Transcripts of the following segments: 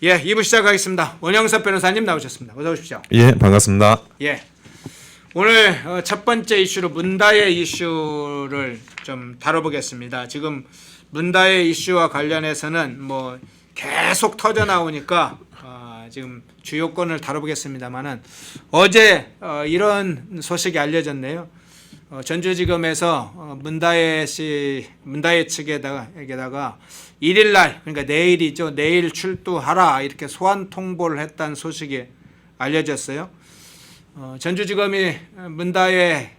예, 2부 시작하겠습니다. 원영섭 변호사님 나오셨습니다. 어서 오십시오. 예, 반갑습니다. 예, 오늘 첫 번째 이슈로 문다혜 이슈를 좀 다뤄보겠습니다. 지금 문다혜 이슈와 관련해서는 뭐 계속 터져 나오니까 지금 주요건을 다뤄보겠습니다만은 어제 이런 소식이 알려졌네요. 전주지검에서 문다혜 측에다가 1일 날, 그러니까 내일이죠. 내일 출두하라 이렇게 소환 통보를 했다는 소식이 알려졌어요. 전주지검이 문다혜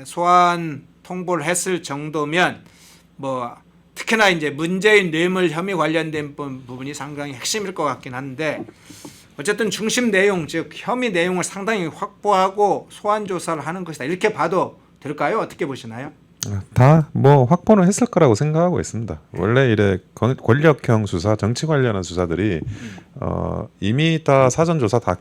소환 통보를 했을 정도면 뭐 특히나 이제 문재인 뇌물 혐의 관련된 부분이 상당히 핵심일 것 같긴 한데, 어쨌든 중심 내용, 즉 혐의 내용을 상당히 확보하고 소환 조사를 하는 것이다, 이렇게 봐도 될까요? 어떻게 보시나요? 다 뭐 확보는 했을 거라고 생각하고 있습니다. 원래 이래 권력형 수사, 정치 관련한 수사들이 이미 다 사전 조사 다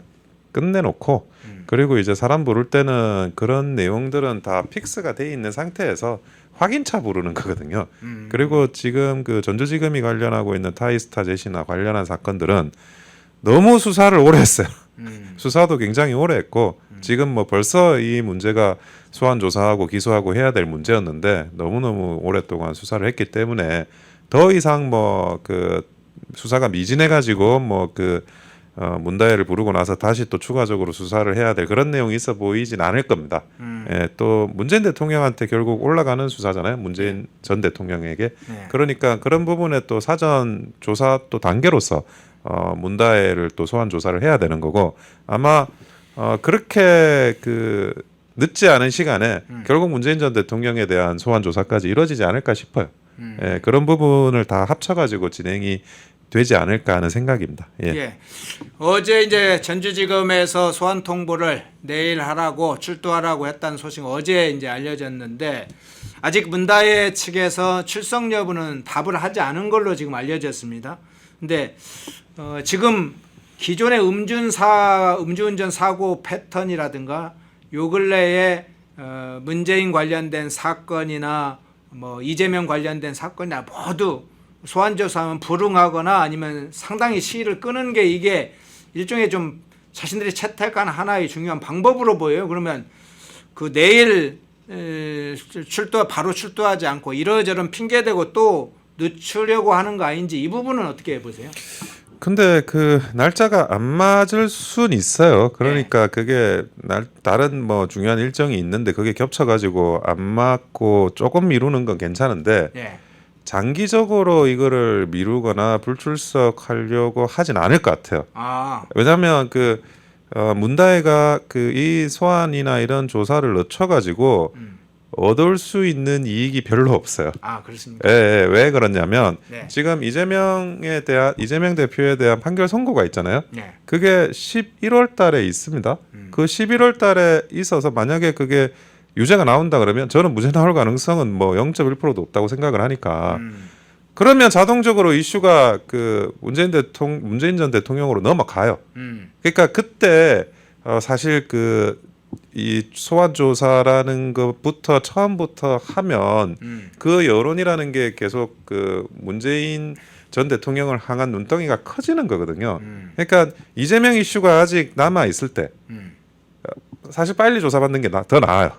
끝내놓고 그리고 이제 사람 부를 때는 그런 내용들은 다 픽스가 돼 있는 상태에서 확인차 부르는 거거든요. 그리고 지금 그 전주지검이 관련하고 있는 타이스타 제시나 관련한 사건들은 너무 수사를 오래 했어요. 수사도 굉장히 오래 했고 지금 뭐 벌써 이 문제가 소환 조사하고 기소하고 해야 될 문제였는데 너무너무 오랫동안 수사를 했기 때문에 더 이상 뭐 그 수사가 미진해 가지고 뭐 그 문다혜를 부르고 나서 다시 또 추가적으로 수사를 해야 될 그런 내용이 있어 보이진 않을 겁니다. 예, 또 문재인 대통령한테 결국 올라가는 수사잖아요. 문재인 전 대통령에게. 네. 그러니까 그런 부분에 또 사전 조사 또 단계로서 문다혜를 또 소환 조사를 해야 되는 거고, 아마 그렇게 그 늦지 않은 시간에 결국 문재인 전 대통령에 대한 소환 조사까지 이루어지지 않을까 싶어요. 예, 그런 부분을 다 합쳐가지고 진행이 되지 않을까 하는 생각입니다. 예. 예. 어제 이제 전주지검에서 소환 통보를 내일 하라고 출두하라고 했다는 소식 어제 이제 알려졌는데, 아직 문다혜 측에서 출석 여부는 답을 하지 않은 걸로 지금 알려졌습니다. 근데 지금 기존의 음주운전 사고 패턴이라든가 요 근래에 문재인 관련된 사건이나 뭐 이재명 관련된 사건이나 모두 소환 조사하면 불응하거나 아니면 상당히 시일을 끄는 게 이게 일종의 좀 자신들이 채택한 하나의 중요한 방법으로 보여요. 그러면 그 내일 바로 출두하지 않고 이러저런 핑계대고 또 늦추려고 하는 거 아닌지, 이 부분은 어떻게 보세요? 근데 그 날짜가 안 맞을 순 있어요. 그러니까 그게 다른 뭐 중요한 일정이 있는데 그게 겹쳐가지고 안 맞고 조금 미루는 건 괜찮은데 예. 장기적으로 이거를 미루거나 불출석하려고 하진 않을 것 같아요. 아, 왜냐하면 그 문다혜가 그 이 소환이나 이런 조사를 늦춰가지고 얻을 수 있는 이익이 별로 없어요. 아 그렇습니까? 예, 예. 왜 그러냐면 네. 지금 이재명 대표에 대한 판결 선고가 있잖아요. 네. 그게 11월 달에 있습니다. 그 11월 달에 있어서 만약에 그게 유죄가 나온다 그러면 저는 무죄 나올 가능성은 뭐 0.1%도 없다고 생각을 하니까 그러면 자동적으로 이슈가 그 문재인 전 대통령으로 넘어가요. 그러니까 그때 사실 그 이 소환 조사라는 것부터 처음부터 하면 그 여론이라는 게 계속 그 문재인 전 대통령을 향한 눈덩이가 커지는 거거든요. 그러니까 이재명 이슈가 아직 남아 있을 때 사실 빨리 조사받는 게 더 나아요.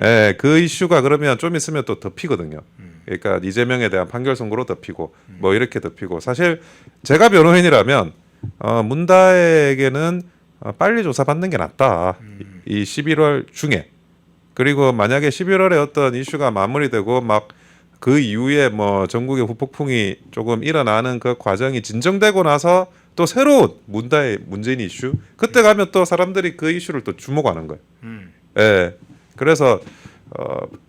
예, 그 이슈가 그러면 좀 있으면 또 덮이거든요. 그러니까 이재명에 대한 판결 선고로 덮이고 뭐 이렇게 덮이고, 사실 제가 변호인이라면 문다혜에게는 빨리 조사받는 게 낫다. 이 11월 중에. 그리고 만약에 11월에 어떤 이슈가 마무리되고 막 그 이후에 뭐 전국의 후폭풍이 조금 일어나는 그 과정이 진정되고 나서 또 새로운 문재인 이슈, 그때 가면 또 사람들이 그 이슈를 또 주목하는 거예요. 예. 그래서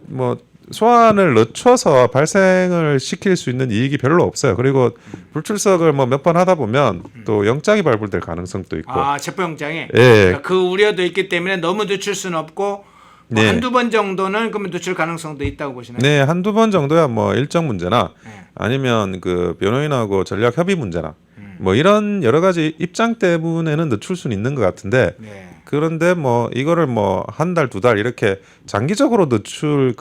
뭐 소환을 늦춰서 발생을 시킬 수 있는 이익이 별로 없어요. 그리고 불출석을 뭐 몇 번 하다 보면 또 영장이 발부될 가능성도 있고. 아, 체포영장에. 예. 그러니까 그 우려도 있기 때문에 너무 늦출 수는 없고 뭐 네. 한두 번 정도는 그러면 늦출 가능성도 있다고 보시나요? 네, 한두 번 정도야 뭐 일정 문제나 네. 아니면 그 변호인하고 전략 협의 문제나 뭐 이런 여러 가지 입장 때문에는 늦출 수는 있는 것 같은데, 네. 그런데 뭐 이거를 뭐 한 달, 두 달 이렇게 장기적으로 늦출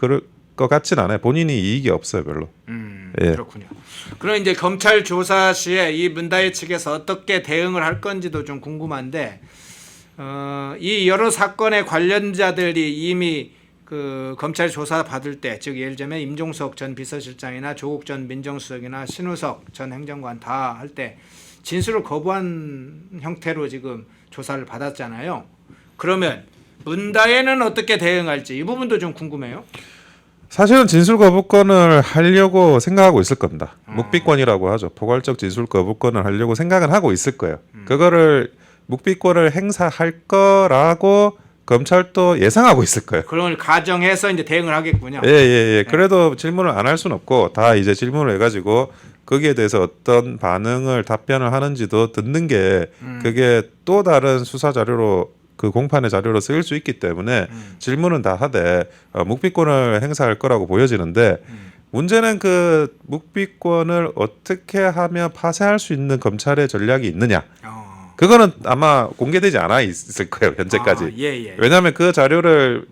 것 같진 않아요. 본인이 이익이 없어요, 별로. 예. 그렇군요. 그럼 이제 검찰 조사 시에 이 문다혜 측에서 어떻게 대응을 할 건지도 좀 궁금한데 이 여러 사건의 관련자들이 이미 그 검찰 조사 받을 때, 즉 예를 들면 임종석 전 비서실장이나 조국 전 민정수석이나 신우석 전 행정관 다 할 때 진술을 거부한 형태로 지금 조사를 받았잖아요. 그러면 문다혜는 어떻게 대응할지 이 부분도 좀 궁금해요. 사실은 진술 거부권을 하려고 생각하고 있을 겁니다. 묵비권이라고 하죠. 포괄적 진술 거부권을 하려고 생각은 하고 있을 거예요. 그거를 묵비권을 행사할 거라고 검찰도 예상하고 있을 거예요. 그걸 가정해서 이제 대응을 하겠군요. 예. 그래도 질문을 안 할 수는 없고 다 이제 질문을 해가지고 거기에 대해서 어떤 반응을 답변을 하는지도 듣는 게 그게 또 다른 수사 자료로 그 공판의 자료로 쓰일 수 있기 때문에 질문은 다 하되 묵비권을 행사할 거라고 보여지는데 문제는 그 묵비권을 어떻게 하면 파쇄할 수 있는 검찰의 전략이 있느냐. 그거는 아마 공개되지 않아 있을 거예요 현재까지. 예. 왜냐하면 그 자료를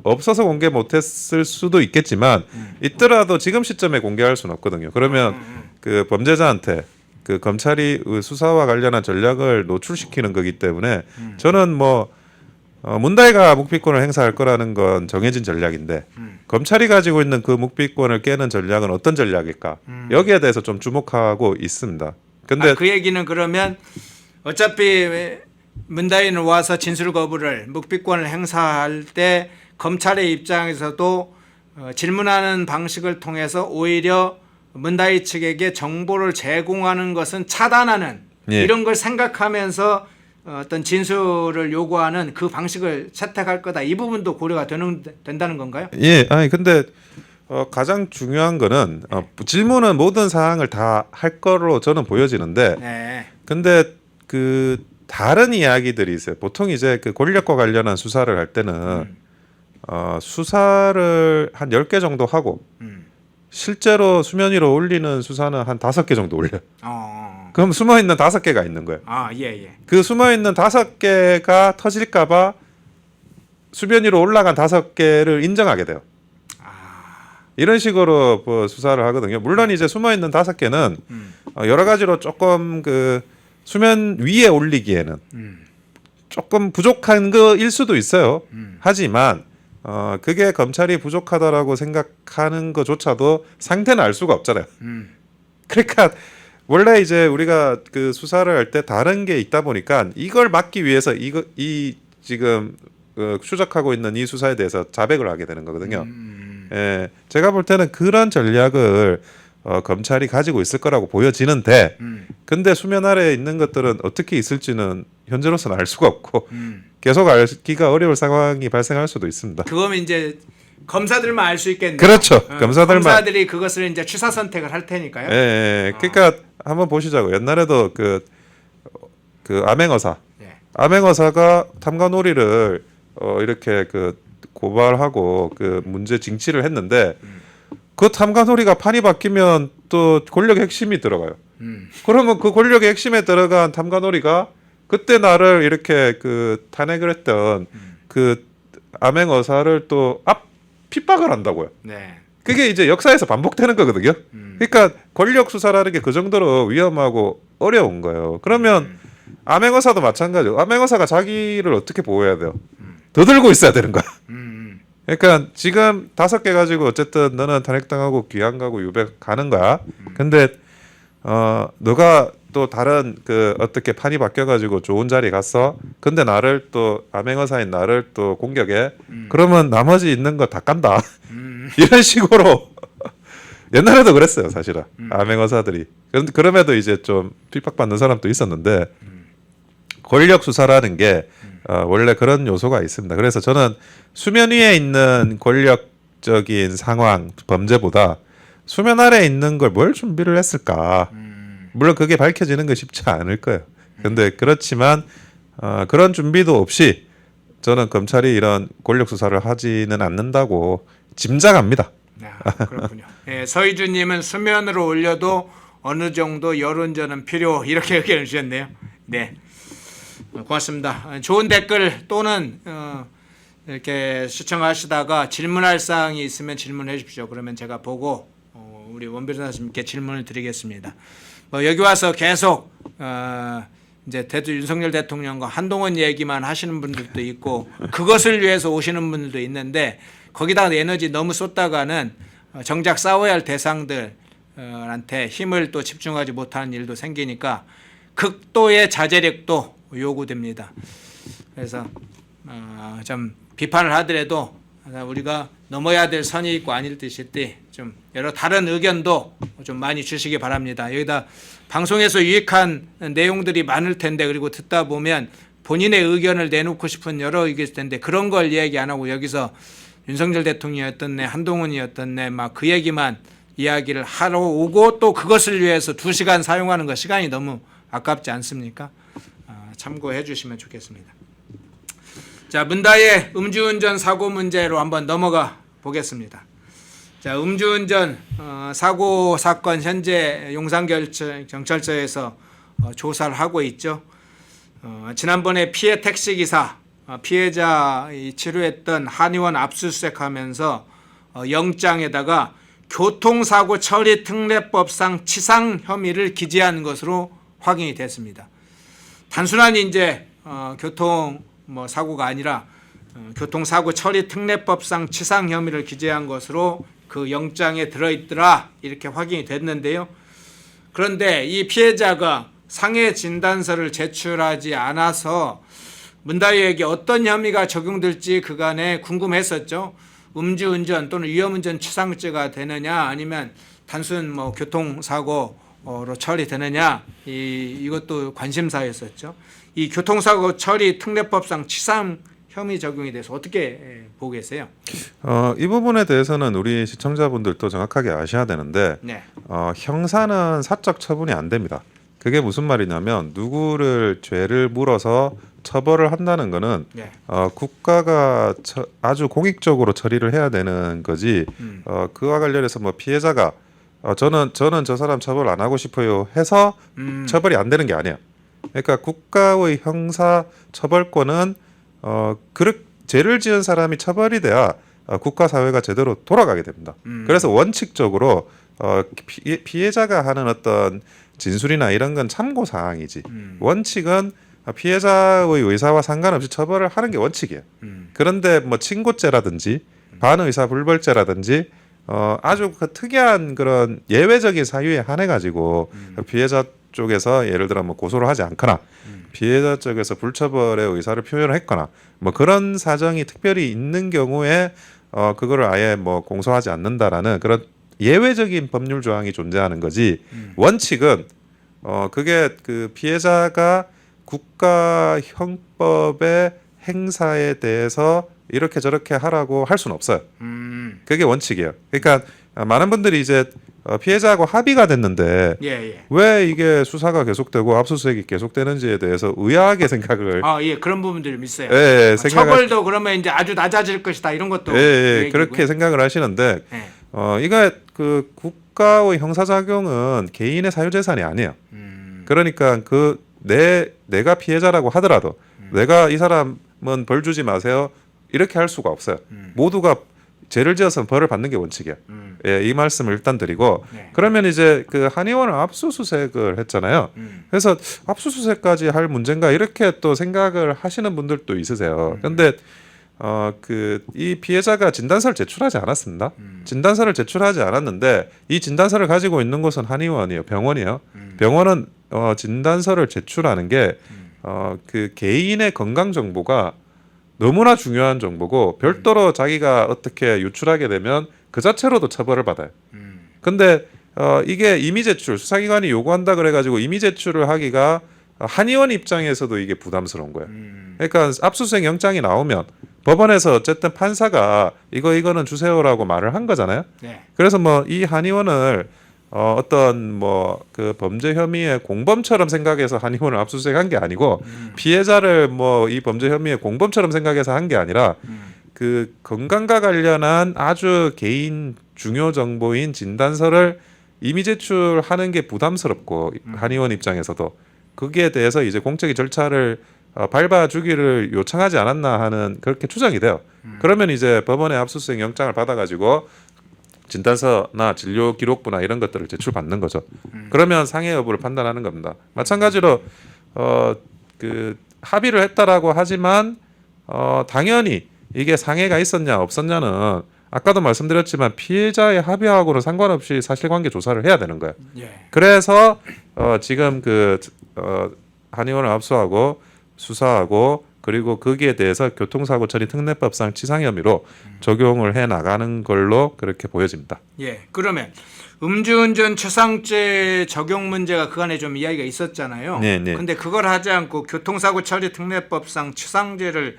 없어서 공개 못했을 수도 있겠지만 있더라도 지금 시점에 공개할 수는 없거든요. 그러면 그 범죄자한테 그 검찰이 수사와 관련한 전략을 노출시키는 거기 때문에 저는 뭐 문다혜가 묵비권을 행사할 거라는 건 정해진 전략인데 검찰이 가지고 있는 그 묵비권을 깨는 전략은 어떤 전략일까? 여기에 대해서 좀 주목하고 있습니다. 근데 그 얘기는 그러면 어차피 문다혜는 와서 진술 거부를 묵비권을 행사할 때 검찰의 입장에서도 질문하는 방식을 통해서 오히려 문다혜 측에게 정보를 제공하는 것은 차단하는 예. 이런 걸 생각하면서 어떤 진술을 요구하는 그 방식을 채택할 거다. 이 부분도 고려가 된다는 건가요? 예, 아니 근데 가장 중요한 거는 질문은 모든 사항을 다 할 거로 저는 보여지는데, 네. 근데 그 다른 이야기들이 있어요. 보통 이제 그 권력과 관련한 수사를 할 때는 수사를 한 10개 정도 하고 실제로 수면 위로 올리는 수사는 한 5개 정도 올려요. 그럼 숨어 있는 5개가 있는 거예요. 예. 그 숨어 있는 5개가 터질까봐 수면 위로 올라간 5개를 인정하게 돼요. 이런 식으로 뭐 수사를 하거든요. 물론 이제 숨어 있는 5개는 여러 가지로 조금 그 수면 위에 올리기에는 조금 부족한 거일 수도 있어요. 하지만 그게 검찰이 부족하다라고 생각하는 것조차도 상태는 알 수가 없잖아요. 그러니까 원래 이제 우리가 그 수사를 할 때 다른 게 있다 보니까 이걸 막기 위해서 이 지금 추적하고 있는 이 수사에 대해서 자백을 하게 되는 거거든요. 예, 제가 볼 때는 그런 전략을 검찰이 가지고 있을 거라고 보여지는데, 근데 수면 아래에 있는 것들은 어떻게 있을지는 현재로서는 알 수가 없고 계속 알기가 어려울 상황이 발생할 수도 있습니다. 그거면 이제 검사들만 알 수 있겠네요. 그렇죠. 검사들이 그것을 이제 취사 선택을 할 테니까요. 예. 그러니까 한번 보시자고. 옛날에도 그 암행어사, 암행어사가 탐관오리를 이렇게 그 고발하고 그 문제 징치를 했는데 그 탐관오리가 판이 바뀌면 또 권력의 핵심이 들어가요. 그러면 그 권력의 핵심에 들어간 탐관오리가 그때 나를 이렇게 그 탄핵을 했던 그 암행어사를 또 핍박을 한다고요. 네. 그게 이제 역사에서 반복되는 거거든요. 그러니까 권력 수사라는 게 그 정도로 위험하고 어려운 거예요. 그러면 암행어사도 마찬가지예요. 암행어사가 자기를 어떻게 보호해야 돼요? 더 들고 있어야 되는 거야. 그러니까 지금 5개 가지고 어쨌든 너는 탄핵당하고 귀양 가고 유배 가는 거야. 근데 너가 또 다른 그 어떻게 판이 바뀌어가지고 좋은 자리 갔어. 근데 나를 또 암행어사인 나를 또 공격해. 그러면 나머지 있는 거 다 깐다. 이런 식으로 옛날에도 그랬어요, 사실은. 암행어사들이. 그럼에도 이제 좀 핍박받는 사람도 있었는데 권력 수사라는 게 원래 그런 요소가 있습니다. 그래서 저는 수면 위에 있는 권력적인 상황, 범죄보다 수면 아래에 있는 걸 뭘 준비를 했을까. 물론 그게 밝혀지는 거 쉽지 않을 거예요. 근데 그렇지만 그런 준비도 없이 저는 검찰이 이런 권력 수사를 하지는 않는다고 짐작합니다. 그렇군요. 예, 서희주님은 수면으로 올려도 어느 정도 여론전은 필요, 이렇게 의견을 주셨네요. 네, 고맙습니다. 좋은 댓글 또는 이렇게 시청하시다가 질문할 사항이 있으면 질문해 주십시오. 그러면 제가 보고 우리 원 변호사님께 질문을 드리겠습니다. 여기 와서 계속 이제 윤석열 대통령과 한동훈 얘기만 하시는 분들도 있고 그것을 위해서 오시는 분들도 있는데 거기다가 에너지 너무 쏟다가는 정작 싸워야 할 대상들한테 힘을 또 집중하지 못하는 일도 생기니까 극도의 자제력도 요구됩니다. 그래서 좀 비판을 하더라도 우리가 넘어야 될 선이 있고 아닐 듯이 좀 여러 다른 의견도 좀 많이 주시기 바랍니다. 여기다 방송에서 유익한 내용들이 많을 텐데 그리고 듣다 보면 본인의 의견을 내놓고 싶은 여러 의견이 있을 텐데 그런 걸 얘기 안 하고 여기서 윤석열 대통령이었던 애 한동훈이었던 애 막 그 얘기만 이야기를 하러 오고 또 그것을 위해서 2시간 사용하는 거 시간이 너무 아깝지 않습니까? 참고해 주시면 좋겠습니다. 자, 문다의 음주운전 사고 문제로 한번 넘어가 보겠습니다. 자, 음주운전 사고 사건 현재 용산경찰서에서 조사를 하고 있죠. 지난번에 피해 택시기사 피해자 치료했던 한의원 압수수색하면서 영장에다가 교통사고 처리 특례법상 치상 혐의를 기재한 것으로 확인이 됐습니다. 단순한 이제 교통 사고가 아니라 교통사고 처리 특례법상 치상 혐의를 기재한 것으로 그 영장에 들어있더라 이렇게 확인이 됐는데요. 그런데 이 피해자가 상해 진단서를 제출하지 않아서 문다희에게 어떤 혐의가 적용될지 그간에 궁금했었죠. 음주운전 또는 위험운전 치상죄가 되느냐 아니면 단순 교통사고로 처리되느냐 이것도 관심사였었죠. 이 교통사고 처리 특례법상 치상 혐의 적용에 대해서 어떻게 보고 계세요? 이 부분에 대해서는 우리 시청자분들도 정확하게 아셔야 되는데 네. 형사는 사적 처분이 안 됩니다. 그게 무슨 말이냐면 누구를 죄를 물어서 처벌을 한다는 거는 네. 국가가 아주 공익적으로 처리를 해야 되는 거지. 그와 관련해서 피해자가 저는 저 사람 처벌 안 하고 싶어요 해서 처벌이 안 되는 게 아니에요. 그러니까 국가의 형사 처벌권은 죄를 지은 사람이 처벌이 돼야 국가 사회가 제대로 돌아가게 됩니다. 그래서 원칙적으로 피해자가 하는 어떤 진술이나 이런 건 참고 사항이지. 원칙은 피해자의 의사와 상관없이 처벌을 하는 게 원칙이에요. 그런데 친고죄라든지 반의사 불벌죄라든지 아주 특이한 그런 예외적인 사유에 한해 가지고 피해자 쪽에서 예를 들어 고소를 하지 않거나 피해자 쪽에서 불처벌의 의사를 표현을 했거나 그런 사정이 특별히 있는 경우에 그거를 아예 공소하지 않는다라는 그런 예외적인 법률 조항이 존재하는 거지. 원칙은 그게 그 피해자가 국가 형법의 행사에 대해서 이렇게 저렇게 하라고 할 수는 없어요. 그게 원칙이에요. 그러니까 많은 분들이 이제 피해자하고 합의가 됐는데 왜 이게 수사가 계속되고 압수수색이 계속되는지에 대해서 의아하게 생각을 그런 부분들이 좀 있어요. 처벌도 그러면 이제 아주 낮아질 것이다 이런 것도 그렇게 생각을 하시는데 이거 그 국가의 형사작용은 개인의 사유재산이 아니에요. 그러니까 내가 피해자라고 하더라도 내가 이 사람은 벌 주지 마세요 이렇게 할 수가 없어요. 모두가 죄를 지어서 벌을 받는 게 원칙이야. 이 말씀을 일단 드리고 그러면 이제 그 한의원을 압수수색을 했잖아요. 그래서 압수수색까지 할 문제인가 이렇게 또 생각을 하시는 분들도 있으세요. 그런데 이 피해자가 진단서를 제출하지 않았습니다. 진단서를 제출하지 않았는데 이 진단서를 가지고 있는 곳은 한의원이에요. 병원이에요. 병원은 진단서를 제출하는 게 그 개인의 건강 정보가 너무나 중요한 정보고 별도로 자기가 어떻게 유출하게 되면 그 자체로도 처벌을 받아요. 근데 이게 임의 제출 수사기관이 요구한다 그래가지고 임의 제출을 하기가 한의원 입장에서도 이게 부담스러운 거예요. 그러니까 압수수색 영장이 나오면 법원에서 어쨌든 판사가 이거는 주세요라고 말을 한 거잖아요. 그래서 이 한의원을 어떤 그 범죄 혐의의 공범처럼 생각해서 한의원을 압수수색한 게 아니고 피해자를 이 범죄 혐의의 공범처럼 생각해서 한 게 아니라 그 건강과 관련한 아주 개인 중요 정보인 진단서를 임의 제출하는 게 부담스럽고 한의원 입장에서도 거기에 대해서 이제 공적인 절차를 밟아주기를 요청하지 않았나 하는 그렇게 추정이 돼요. 그러면 이제 법원의 압수수색 영장을 받아가지고 진단서나 진료 기록부나 이런 것들을 제출받는 거죠. 그러면 상해 여부를 판단하는 겁니다. 마찬가지로 그 합의를 했다라고 하지만 당연히 이게 상해가 있었냐 없었냐는 아까도 말씀드렸지만 피해자의 합의하고는 상관없이 사실관계 조사를 해야 되는 거예요. 예. 그래서 지금 한의원을 압수하고 수사하고 그리고 거기에 대해서 교통사고 처리 특례법상 치상 혐의로 적용을 해 나가는 걸로 그렇게 보여집니다. 예. 그러면 음주운전 추상죄 적용 문제가 그간에 좀 이야기가 있었잖아요. 네, 네. 근데 그걸 하지 않고 교통사고 처리 특례법상 추상죄를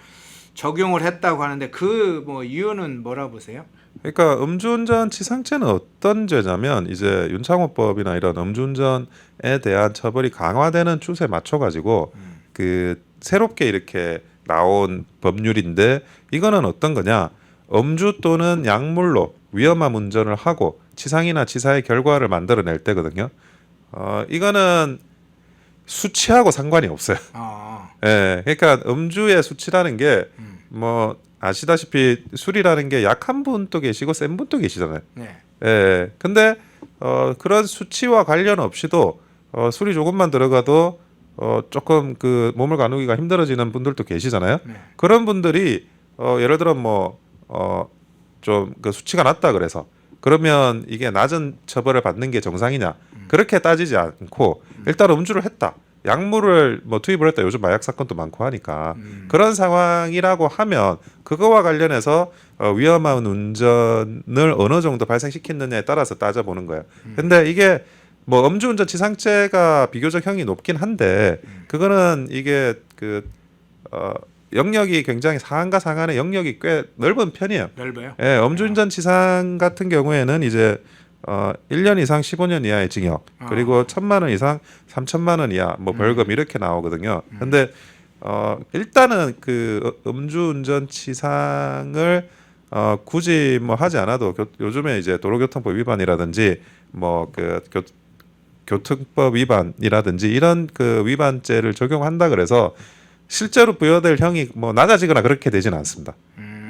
적용을 했다고 하는데 그 뭐 이유는 뭐라 보세요? 그러니까 음주운전 치상죄는 어떤 죄냐면 이제 윤창호법이나 이런 음주운전에 대한 처벌이 강화되는 추세에 맞춰 가지고 그 새롭게 이렇게 나온 법률인데 이거는 어떤 거냐? 음주 또는 약물로 위험한 운전을 하고 치상이나 치사의 결과를 만들어낼 때거든요. 이거는 수치하고 상관이 없어요. 아, 예, 그러니까 음주의 수치라는 게 뭐 아시다시피 술이라는 게 약한 분도 계시고 센 분도 계시잖아요. 네. 예, 근데 그런 수치와 관련 없이도 술이 조금만 들어가도 조금 그 몸을 가누기가 힘들어지는 분들도 계시잖아요. 네. 그런 분들이 예를 들어 뭐 좀 그 수치가 낮다 그래서 그러면 이게 낮은 처벌을 받는 게 정상이냐 그렇게 따지지 않고 일단 음주를 했다. 약물을 뭐 투입을 했다. 요즘 마약 사건도 많고 하니까 그런 상황이라고 하면 그거와 관련해서 위험한 운전을 어느 정도 발생시켰느냐에 따라서 따져보는 거예요. 근데 이게 뭐 음주운전 치상죄가 비교적 형이 높긴 한데 그거는 이게 영역이 굉장히 상한가 상한의 영역이 꽤 넓은 편이에요. 넓어요. 예, 음주운전 치상 같은 경우에는 이제 1년 이상 15년 이하의 징역 그리고 1,000만 원 이상 3천만 원 이하 뭐 벌금 이렇게 나오거든요. 근데 일단은 그 음주운전 치상을 굳이 뭐 하지 않아도 요즘에 이제 도로교통법 위반이라든지 뭐 교통법 위반이라든지 이런 그 위반죄를 적용한다 그래서 실제로 부여될 형이 뭐 낮아지거나 그렇게 되지는 않습니다.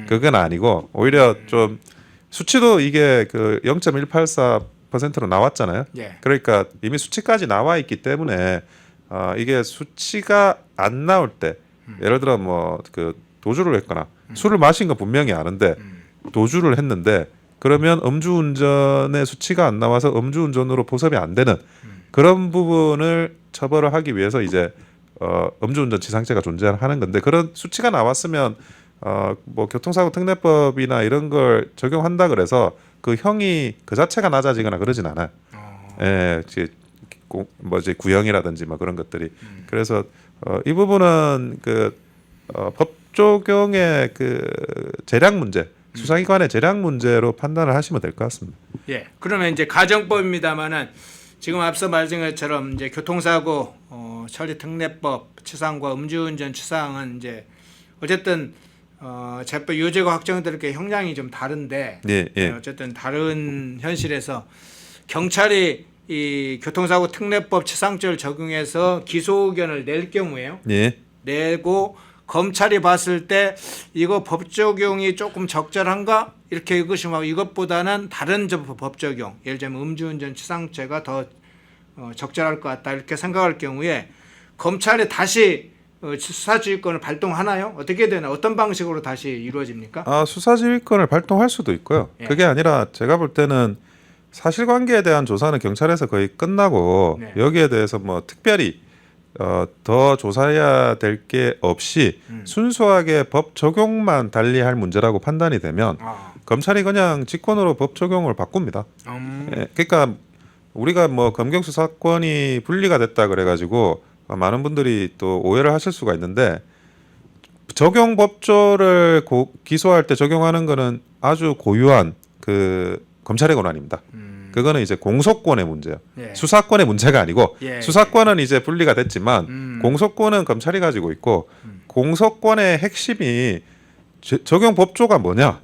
그건 아니고 오히려 좀 수치도 이게 그 0.184%로 나왔잖아요. 예. 그러니까 이미 수치까지 나와 있기 때문에 이게 수치가 안 나올 때 예를 들어 뭐 그 도주를 했거나 술을 마신 거 분명히 아는데 도주를 했는데 그러면 음주운전의 수치가 안 나와서 음주운전으로 포섭이 안 되는 그런 부분을 처벌을 하기 위해서 이제 음주운전 치상죄가 존재하는 건데 그런 수치가 나왔으면 뭐 교통사고 특례법이나 이런 걸 적용한다 그래서 그 형이 그 자체가 낮아지거나 그러진 않아요. 예, 뭐지 구형이라든지 뭐 그런 것들이 그래서 이 부분은 법 적용의 그 재량 문제 수사기관의 재량 문제로 판단을 하시면 될 것 같습니다. 예. 그러면 이제 가정법입니다만은 지금 앞서 말씀한 것처럼 이제 교통사고 처리 특례법 치상과 음주운전 치상은 이제 어쨌든 재법 유죄가 확정될 게 형량이 좀 다른데 예, 예. 어쨌든 다른 현실에서 경찰이 이 교통사고 특례법 치상죄를 적용해서 기소 의견을 낼 경우에요. 예. 내고 검찰이 봤을 때 이거 법 적용이 조금 적절한가 이렇게 의구심하고 이것보다는 다른 법 적용 예를 들면 음주운전 치상죄가 더 적절할 것 같다 이렇게 생각할 경우에 검찰이 다시 수사지휘권을 발동하나요? 어떻게 되나? 어떤 방식으로 다시 이루어집니까? 수사지휘권을 발동할 수도 있고요. 예. 그게 아니라 제가 볼 때는 사실관계에 대한 조사는 경찰에서 거의 끝나고 네. 여기에 대해서 뭐 특별히 더 조사해야 될 게 없이 순수하게 법 적용만 달리할 문제라고 판단이 되면 검찰이 그냥 직권으로 법 적용을 바꿉니다. 예, 그러니까 우리가 뭐 검경 수사권이 분리가 됐다 그래가지고 많은 분들이 또 오해를 하실 수가 있는데 적용 법조를 기소할 때 적용하는 거는 아주 고유한 그 검찰의 권한입니다. 그거는 이제 공소권의 문제예요. 예. 수사권의 문제가 아니고 예. 수사권은 이제 분리가 됐지만 공소권은 검찰이 가지고 있고 공소권의 핵심이 적용 법조가 뭐냐?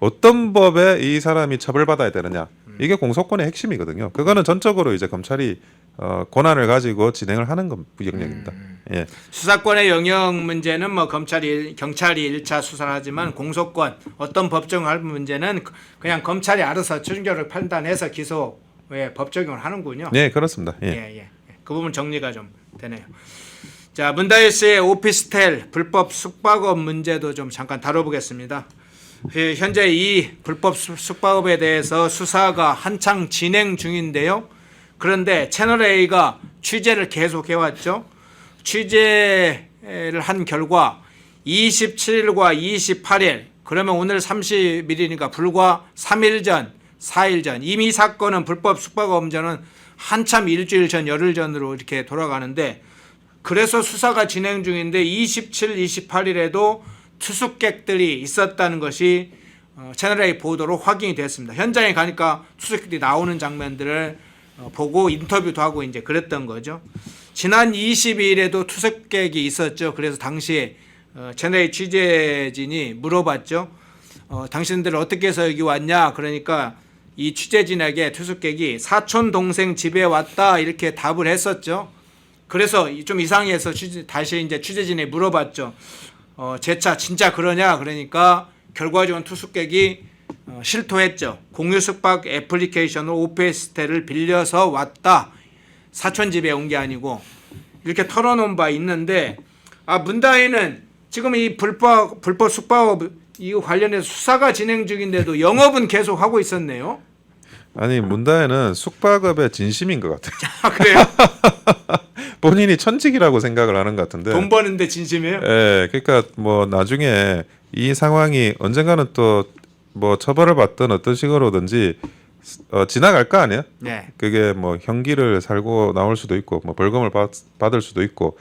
어떤 법에 이 사람이 처벌받아야 되느냐? 이게 공소권의 핵심이거든요. 그거는 전적으로 이제 검찰이 권한을 가지고 진행을 하는 영역입니다. 예. 수사권의 영역 문제는 뭐 경찰이 1차 수사를 하지만 공소권 어떤 법정을 할 문제는 그냥 검찰이 알아서 최종적으로 판단해서 기소에 법 적용을 하는군요. 네, 그렇습니다. 예. 예. 그 부분 정리가 좀 되네요. 자, 문다일 씨의 오피스텔 불법 숙박업 문제도 좀 잠깐 다뤄보겠습니다. 현재 이 불법 숙박업에 대해서 수사가 한창 진행 중인데요. 그런데 채널A가 취재를 계속해왔죠. 취재를 한 결과 27일과 28일, 그러면 오늘 30일이니까 불과 3일 전, 4일 전, 이미 사건은 불법 숙박업자는 한참 일주일 전, 열흘 전으로 이렇게 돌아가는데, 그래서 수사가 진행 중인데 27, 28일에도 투숙객들이 있었다는 것이 채널A 보도로 확인이 됐습니다. 현장에 가니까 투숙객들이 나오는 장면들을 보고 인터뷰도 하고 이제 그랬던 거죠. 지난 22일에도 투숙객이 있었죠. 그래서 당시에 채널A 취재진이 물어봤죠. 당신들 어떻게 해서 여기 왔냐? 그러니까 이 취재진에게 투숙객이 사촌 동생 집에 왔다 이렇게 답을 했었죠. 그래서 좀 이상해서 다시 이제 취재진에 물어봤죠. 제 차 진짜 그러냐? 그러니까 결과적으로 투숙객이 실토했죠. 공유 숙박 애플리케이션으로 오피스텔을 빌려서 왔다. 사촌 집에 온 게 아니고 이렇게 털어놓은 바 있는데, 문다인은 지금 이 불법 숙박업 이거 관련해서 수사가 진행 중인데도 영업은 계속 하고 있었네요. 아니, 문다혜는 숙박업의 진심인 것 같아요. 그래요? 본인이 천직이라고 생각을 하는 것 같은데. 돈 버는데 진심이에요? 예, 그러니까 뭐 나중에 이 상황이 언젠가는 또 뭐 처벌을 받든 어떤 식으로든지 지나갈 거 아니야? 네. 그게 뭐 형기를 살고 나올 수도 있고 뭐 벌금을 받을 수도 있고,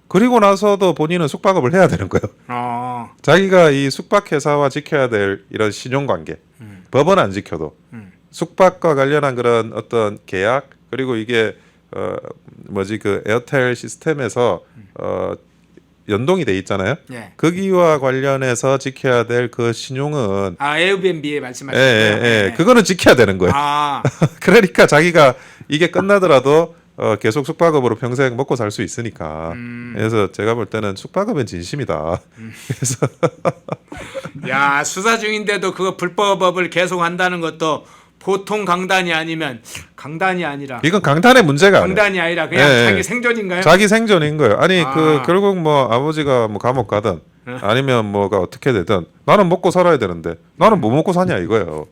그리고 나서도 본인은 숙박업을 해야 되는 거예요. 자기가 이 숙박회사와 지켜야 될 이런 신용관계, 법은 안 지켜도 숙박과 관련한 그런 어떤 계약, 그리고 이게 그 에어텔 시스템에서 연동이 돼 있잖아요. 네. 거기와 관련해서 지켜야 될 그 신용은 에어비앤비에 말씀하시는 거예요? 네. 그거는 지켜야 되는 거예요. 그러니까 자기가 이게 끝나더라도 계속 숙박업으로 평생 먹고 살 수 있으니까. 그래서 제가 볼 때는 숙박업은 진심이다. 그래서 야, 수사 중인데도 그거 불법업을 계속 한다는 것도 보통 강단이 아니면, 강단이 아니라 이건 강단의 문제가 아니에요. 강단이 아니라 그냥 자기 생존인가요? 자기 생존인 거예요. 아니 결국 뭐 아버지가 뭐 감옥 가든 아니면 뭐가 어떻게 되든 나는 먹고 살아야 되는데 나는 뭐 먹고 사냐 이거예요.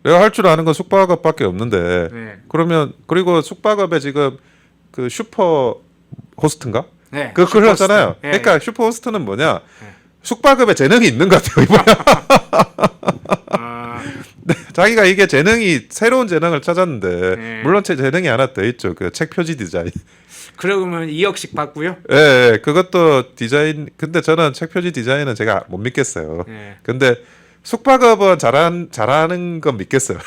내가 할 줄 아는 건 숙박업밖에 없는데. 네. 그러면 그리고 숙박업에 지금 그 슈퍼 호스트인가? 네. 그거 흘렀잖아요. 네. 그러니까 슈퍼 호스트는 뭐냐? 숙박업에 재능이 있는 것 같아요. 이번에. 자기가 이게 재능이 새로운 재능을 찾았는데 네. 물론 제 재능이 하나 더 있죠. 그 책 표지 디자인. 그러면 2억씩 받고요. 예, 그것도 디자인. 근데 저는 책 표지 디자인은 제가 못 믿겠어요. 네. 근데 숙박업은 잘하는 건 믿겠어요.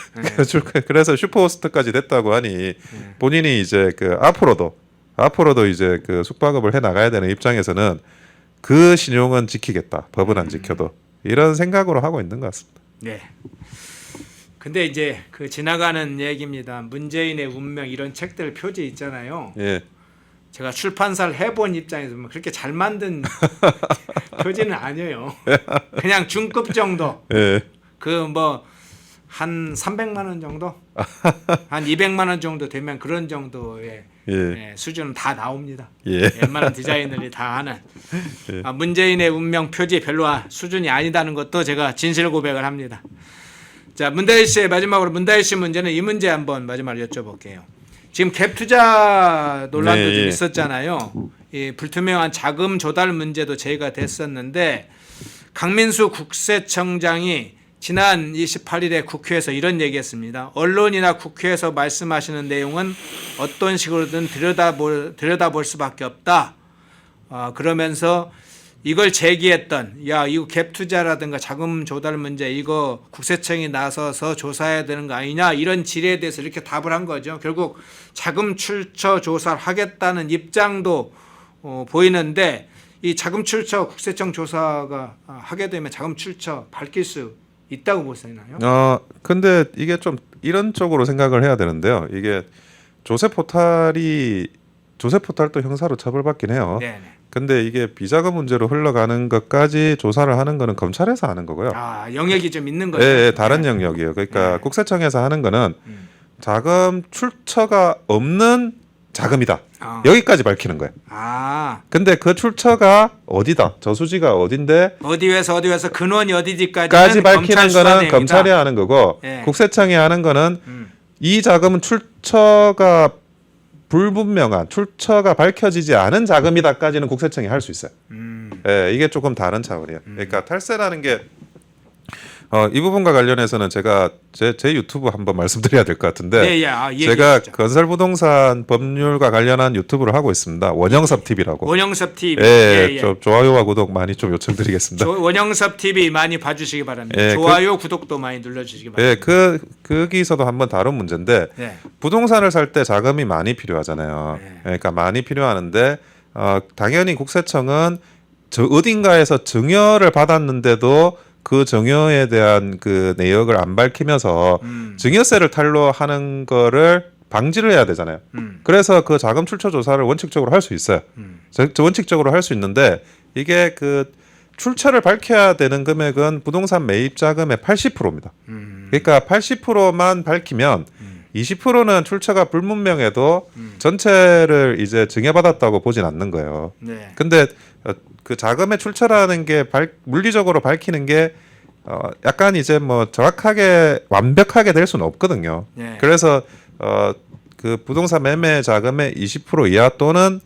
그래서 슈퍼호스트까지 됐다고 하니 본인이 이제 그 앞으로도 이제 그 숙박업을 해 나가야 되는 입장에서는 그 신용은 지키겠다. 법은 안 지켜도 이런 생각으로 하고 있는 것 같습니다. 네. 근데 이제 그 지나가는 얘기입니다. 문재인의 운명 이런 책들 표지 있잖아요. 예. 제가 출판사를 해본 입장에서 뭐 그렇게 잘 만든 표지는 아니에요. 그냥 중급 정도. 예. 그 뭐 한 300만 원 정도, 한 200만 원 정도 되면 그런 정도의 수준은 다 나옵니다. 웬만한 디자이너들이 다 하는. 문재인의 운명 표지 별로 수준이 아니다는 것도 제가 진실 고백을 합니다. 자, 문다일 씨의 마지막으로 문다일 씨 문제는 이 문제 한번 마지막으로 여쭤볼게요. 지금 갭 투자 논란도 좀 있었잖아요. 이 불투명한 자금 조달 문제도 제기가 됐었는데, 강민수 국세청장이 지난 28일에 국회에서 이런 얘기했습니다. 언론이나 국회에서 말씀하시는 내용은 어떤 식으로든 들여다볼 수밖에 없다. 그러면서 이걸 제기했던, 야, 이거 갭 투자라든가 자금 조달 문제 이거 국세청이 나서서 조사해야 되는 거 아니냐, 이런 질의에 대해서 이렇게 답을 한 거죠. 결국 자금 출처 조사를 하겠다는 입장도 보이는데, 이 자금 출처 국세청 조사가 하게 되면 자금 출처 밝힐 수 있다고 보시나요? 근데 이게 좀 이런 쪽으로 생각을 해야 되는데요. 이게 조세 포탈도 형사로 처벌받긴 해요. 네네. 근데 이게 비자금 문제로 흘러가는 것까지 조사를 하는 거는 검찰에서 하는 거고요. 아, 영역이 좀 있는 거죠. 예, 다른 영역이에요. 그러니까 네. 국세청에서 하는 거는 자금 출처가 없는 자금이다. 여기까지 밝히는 거예요. 아, 근데 그 출처가 어디다, 저수지가 어딘데 어디에서 근원이 어디지까지 까지 밝히는 거는 검찰이 하는 거고 네. 국세청이 하는 거는 이 자금은 출처가 불분명한, 출처가 밝혀지지 않은 자금이다까지는 국세청이 할 수 있어요. 예, 이게 조금 다른 차원이에요. 그러니까 탈세라는 게 이 부분과 관련해서는 제가 제 유튜브 한번 말씀드려야 될 것 같은데 네, 예, 아, 제가 얘기해주죠. 건설부동산 법률과 관련한 유튜브를 하고 있습니다. 원영섭 TV라고. 원영섭 TV. 예, 좀 좋아요와 구독 많이 좀 요청드리겠습니다. 원영섭 TV 많이 봐주시기 바랍니다. 예, 좋아요, 구독도 많이 눌러주시기 예, 바랍니다. 거기서도 한번 다룬 문제인데 네. 부동산을 살 때 자금이 많이 필요하잖아요. 네. 그러니까 많이 필요하는데 당연히 국세청은 저 어딘가에서 증여를 받았는데도 그 증여에 대한 그 내역을 안 밝히면서 증여세를 탈루하는 거를 방지를 해야 되잖아요. 그래서 그 자금 출처 조사를 원칙적으로 할 수 있어요. 원칙적으로 할 수 있는데 이게 그 출처를 밝혀야 되는 금액은 부동산 매입 자금의 80%입니다. 그러니까 80%만 밝히면 20%는 출처가 불분명해도 전체를 이제 증여받았다고 보진 않는 거예요. 네. 근데 그 자금의 출처라는 게 물리적으로 밝히는 게 약간 이제 뭐 정확하게 완벽하게 될 수는 없거든요. 네. 그래서 그 부동산 매매 자금의 20% 이하 또는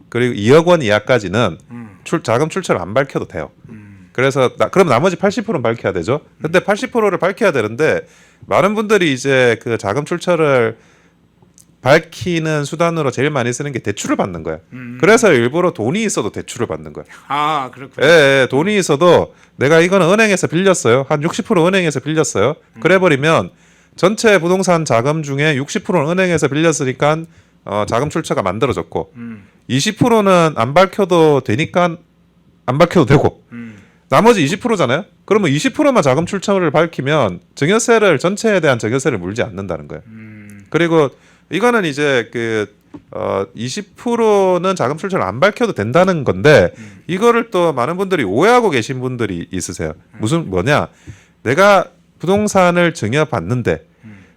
그리고 2억 원 이하까지는 자금 출처를 안 밝혀도 돼요. 그래서 그럼 나머지 80%는 밝혀야 되죠. 근데 80%를 밝혀야 되는데 많은 분들이 이제 그 자금 출처를 밝히는 수단으로 제일 많이 쓰는 게 대출을 받는 거예요. 그래서 일부러 돈이 있어도 대출을 받는 거예요. 아, 그렇군요. 예, 돈이 있어도 내가 이거는 은행에서 빌렸어요. 한 60% 은행에서 빌렸어요. 그래버리면 전체 부동산 자금 중에 60%는 은행에서 빌렸으니까 자금 출처가 만들어졌고 20%는 안 밝혀도 되니까 안 밝혀도 되고 나머지 20%잖아요. 그러면 20%만 자금 출처를 밝히면 증여세를 전체에 대한 증여세를 물지 않는다는 거예요. 그리고 이거는 이제 20%는 자금 출처를 안 밝혀도 된다는 건데 이거를 또 많은 분들이 오해하고 계신 분들이 있으세요. 뭐냐? 내가 부동산을 증여받는데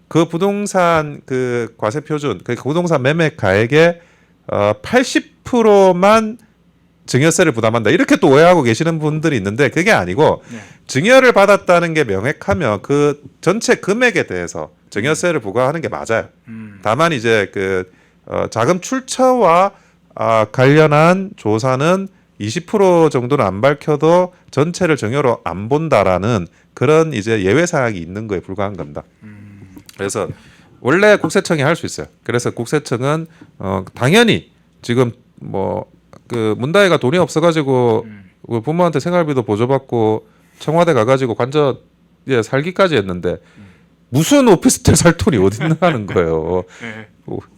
그 부동산 그 과세 표준, 그 부동산 매매 가액의 80%만 증여세를 부담한다. 이렇게 또 오해하고 계시는 분들이 있는데 그게 아니고 네. 증여를 받았다는 게 명확하면 그 전체 금액에 대해서 증여세를 부과하는 게 맞아요. 다만 이제 그 자금 출처와 관련한 조사는 20% 정도는 안 밝혀도 전체를 증여로 안 본다라는 그런 이제 예외 사항이 있는 거에 불과한 겁니다. 그래서 원래 국세청이 할 수 있어요. 그래서 국세청은 당연히 지금 뭐 그 문다혜가 돈이 없어가지고 부모한테 생활비도 보조받고 청와대 가가지고 관저 살기까지 했는데 무슨 오피스텔 살 돈이 어딨나 하는 거예요. 네.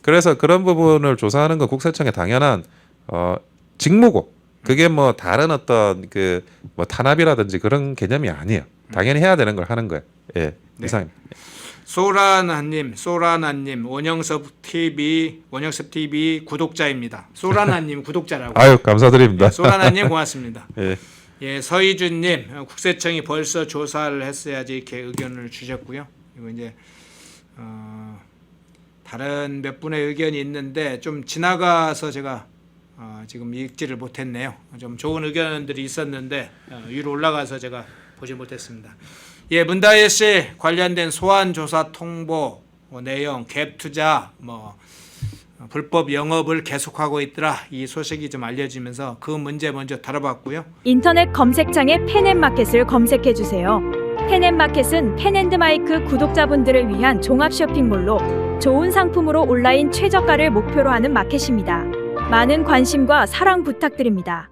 그래서 그런 부분을 조사하는 건 국세청의 당연한 직무고 그게 뭐 다른 어떤 그 뭐 탄압이라든지 그런 개념이 아니에요. 당연히 해야 되는 걸 하는 거예요. 예, 네. 이상입니다. 소라나님, 원영섭 TV 구독자입니다. 소라나님 구독자라고. 아유 감사드립니다. 소라나님 고맙습니다. 예. 예, 서희준님 국세청이 벌써 조사를 했어야지 이렇게 의견을 주셨고요. 그리고 이제 다른 몇 분의 의견이 있는데 좀 지나가서 제가 지금 읽지를 못했네요. 좀 좋은 의견들이 있었는데 위로 올라가서 제가 보지 못했습니다. 예, 문다혜 씨 관련된 소환 조사 통보 내용, 갭 투자, 불법 영업을 계속하고 있더라. 이 소식이 좀 알려지면서 그 문제 먼저 다뤄봤고요. 인터넷 검색창에 펜앤마켓을 검색해 주세요. 펜앤마켓은 펜앤드마이크 구독자분들을 위한 종합 쇼핑몰로 좋은 상품으로 온라인 최저가를 목표로 하는 마켓입니다. 많은 관심과 사랑 부탁드립니다.